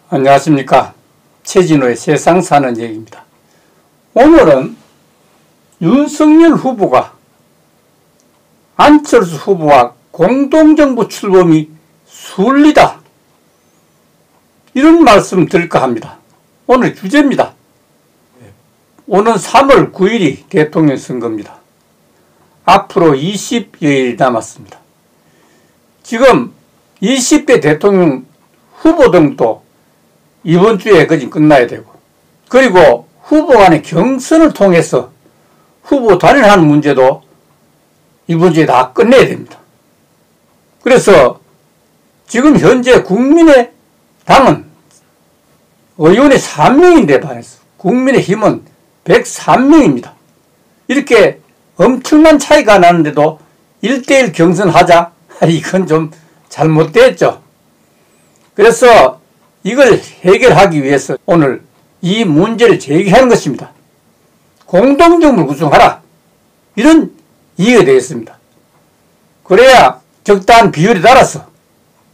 안녕하십니까. 최진호의 세상 사는 얘기입니다. 오늘은 윤석열 후보가 안철수 후보와 공동정부 출범이 순리다, 이런 말씀 드릴까 합니다. 오늘 주제입니다. 오는 3월 9일이 대통령 선거입니다. 앞으로 20여일 남았습니다. 지금 20대 대통령 후보 등도 이번 주에 거진 끝나야 되고, 그리고 후보 간의 경선을 통해서 후보 단일화하는 문제도 이번 주에 다 끝내야 됩니다. 그래서 지금 현재 국민의당은 의원이 3명인데 반해서 국민의힘은 103명입니다. 이렇게 엄청난 차이가 나는데도 1대1 경선하자? 이건 좀 잘못됐죠. 그래서 이걸 해결하기 위해서 오늘 이 문제를 제기하는 것입니다. 공동정부를 구성하라, 이런 이의가 되겠습니다. 그래야 적당한 비율에 따라서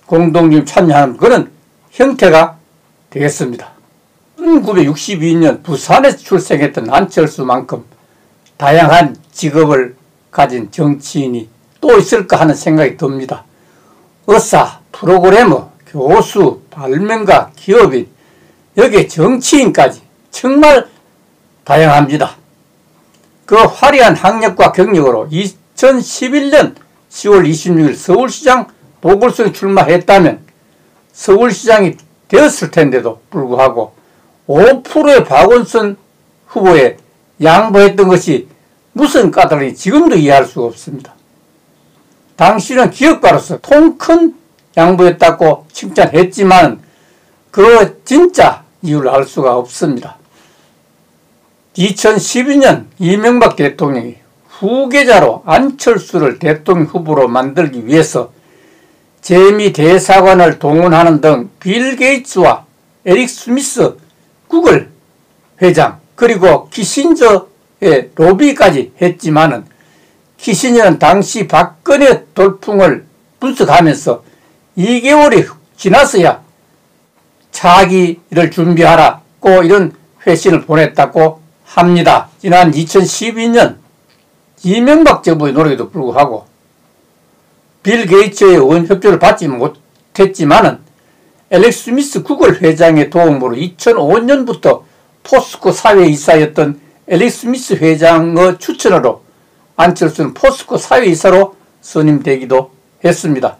공동정부에 참여하는 그런 형태가 되겠습니다. 1962년 부산에서 출생했던 안철수만큼 다양한 직업을 가진 정치인이 또 있을까 하는 생각이 듭니다. 의사, 프로그래머, 교수, 발명가, 기업인, 여기에 정치인까지 정말 다양합니다. 그 화려한 학력과 경력으로 2011년 10월 26일 서울시장 보궐선거에 출마했다면 서울시장이 되었을 텐데도 불구하고 5%의 박원순 후보에 양보했던 것이 무슨 까닭인지 지금도 이해할 수가 없습니다. 당시는 기업가로서 통 큰 양보했다고 칭찬했지만 그 진짜 이유를 알 수가 없습니다. 2012년 이명박 대통령이 후계자로 안철수를 대통령 후보로 만들기 위해서 재미 대사관을 동원하는 등 빌 게이츠와 에릭 스미스 구글 회장, 그리고 키신저의 로비까지 했지만은 키신저는 당시 박근혜 돌풍을 분석하면서 2개월이 지났어야 차기를 준비하라고 이런 회신을 보냈다고 합니다. 지난 2012년 이명박 정부의 노력에도 불구하고 빌 게이츠의 원협조를 받지 못했지만은 앨렉스 스미스 구글 회장의 도움으로 2005년부터 포스코 사회이사였던 앨렉스 스미스 회장의 추천으로 안철수는 포스코 사회이사로 선임되기도 했습니다.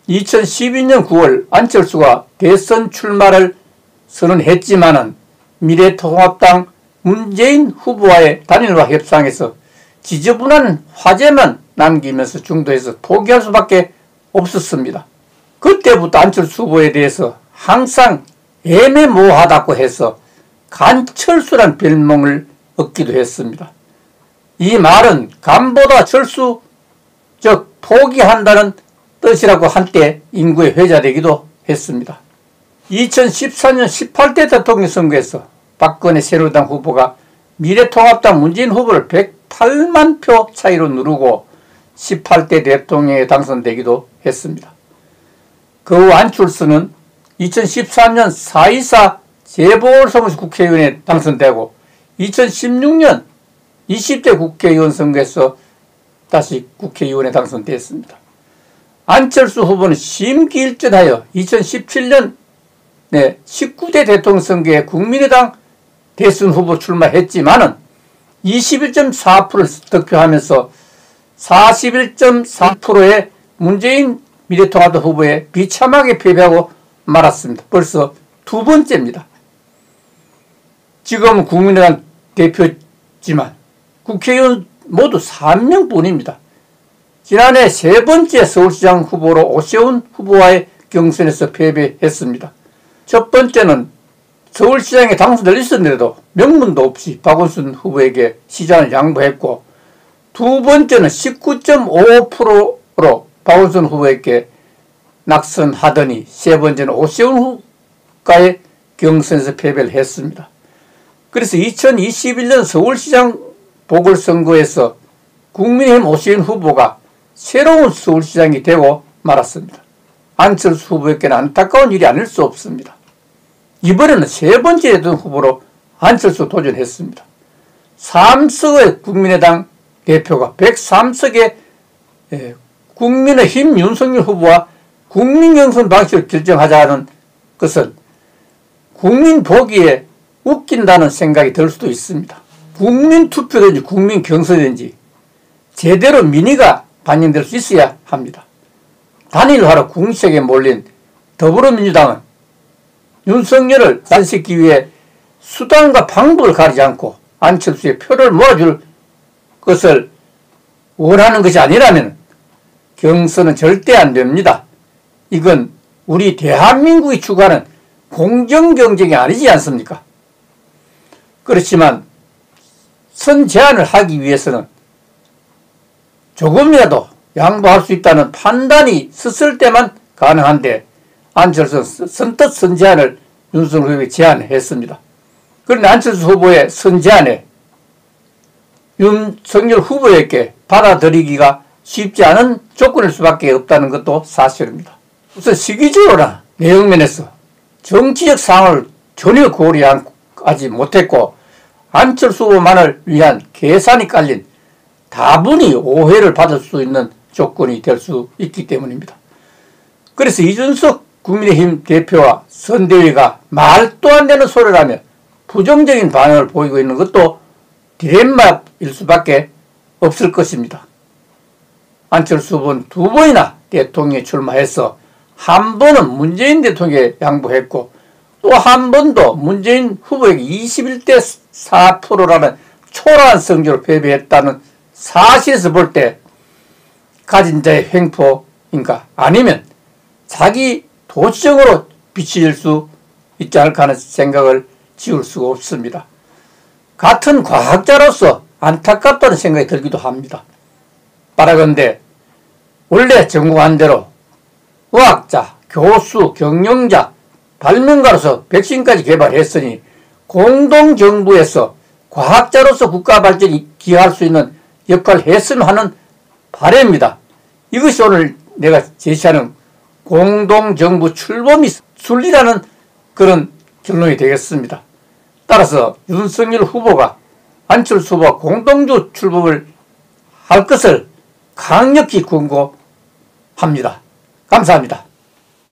2012년 9월 안철수가 대선 출마를 선언했지만은 미래통합당 문재인 후보와의 단일화 협상에서 지저분한 화제만 남기면서 중도에서 포기할 수밖에 없었습니다. 그때부터 안철수 후보에 대해서 항상 애매모호하다고 해서 간철수란 별명을 얻기도 했습니다. 이 말은 간보다 철수, 즉 포기한다는 뜻이라고 한때 인구에 회자되기도 했습니다. 2014년 18대 대통령 선거에서 박근혜 새누리당 후보가 미래통합당 문재인 후보를 108만 표 차이로 누르고 18대 대통령에 당선되기도 했습니다. 그 후 안철수는 2013년 4.24 재보궐선거에서 국회의원에 당선되고 2016년 20대 국회의원 선거에서 다시 국회의원에 당선됐습니다. 안철수 후보는 심기일전하여 2017년 19대 대통령 선거에 국민의당 대선 후보 출마했지만은 21.4%를 득표하면서 41.3%의 문재인 미래통합당 후보에 비참하게 패배하고 말았습니다. 벌써 두 번째입니다. 지금은 국민의당 대표지만 국회의원 모두 3명뿐입니다. 지난해 세 번째 서울시장 후보로 오세훈 후보와의 경선에서 패배했습니다. 첫 번째는 서울시장에 당선될 있었는데도 명분도 없이 박원순 후보에게 시장을 양보했고, 두 번째는 19.55%로 박원순 후보에게 낙선하더니 세 번째는 오세훈 후보과의 경선에서 패배를 했습니다. 그래서 2021년 서울시장 보궐선거에서 국민의힘 오세훈 후보가 새로운 서울시장이 되고 말았습니다. 안철수 후보에게는 안타까운 일이 아닐 수 없습니다. 이번에는 세 번째 대선 후보로 안철수 도전했습니다. 3석의 국민의당 대표가 103석의 국민의힘 윤석열 후보와 국민경선 방식을 결정하자는 것은 국민 보기에 웃긴다는 생각이 들 수도 있습니다. 국민투표든지 국민경선이든지 제대로 민의가 반영될 수 있어야 합니다. 단일화로 궁색에 몰린 더불어민주당은 윤석열을 단식하기 위해 수단과 방법을 가리지 않고 안철수의 표를 모아줄 것을 원하는 것이 아니라면 경선은 절대 안 됩니다. 이건 우리 대한민국이 추구하는 공정경쟁이 아니지 않습니까? 그렇지만 선 제안을 하기 위해서는 조금이라도 양보할 수 있다는 판단이 섰을 때만 가능한데 안철수는 선뜻 선 제안을 윤석열 후보에게 제안했습니다. 그런데 안철수 후보의 선 제안에 윤석열 후보에게 받아들이기가 쉽지 않은 조건일 수밖에 없다는 것도 사실입니다. 우선 시기적으로나 내용면에서 정치적 상황을 전혀 고려하지 못했고 안철수 후보만을 위한 계산이 깔린 다분히 오해를 받을 수 있는 조건이 될 수 있기 때문입니다. 그래서 이준석 국민의힘 대표와 선대위가 말도 안 되는 소리를 하며 부정적인 반응을 보이고 있는 것도 딜레마일 수밖에 없을 것입니다. 안철수 후보는 두 번이나 대통령에 출마해서 한 번은 문재인 대통령에 양보했고 또 한 번도 문재인 후보에게 21대 4%라는 초라한 성적으로 패배했다는 사실에서 볼 때 가진 자의 횡포인가 아니면 자기 도지정으로 비춰질 수 있지 않을까 하는 생각을 지울 수가 없습니다. 같은 과학자로서 안타깝다는 생각이 들기도 합니다. 바라건대 원래 전공한 대로 의학자, 교수, 경영자, 발명가로서 백신까지 개발했으니 공동정부에서 과학자로서 국가 발전에 기여할 수 있는 역할을 했으면 하는 바람입니다. 이것이 오늘 내가 제시하는 공동정부 출범이 순리라는 그런 결론이 되겠습니다. 따라서 윤석열 후보가 안철수 후보와 공동정부 출범을 할 것을 강력히 권고합니다. 감사합니다.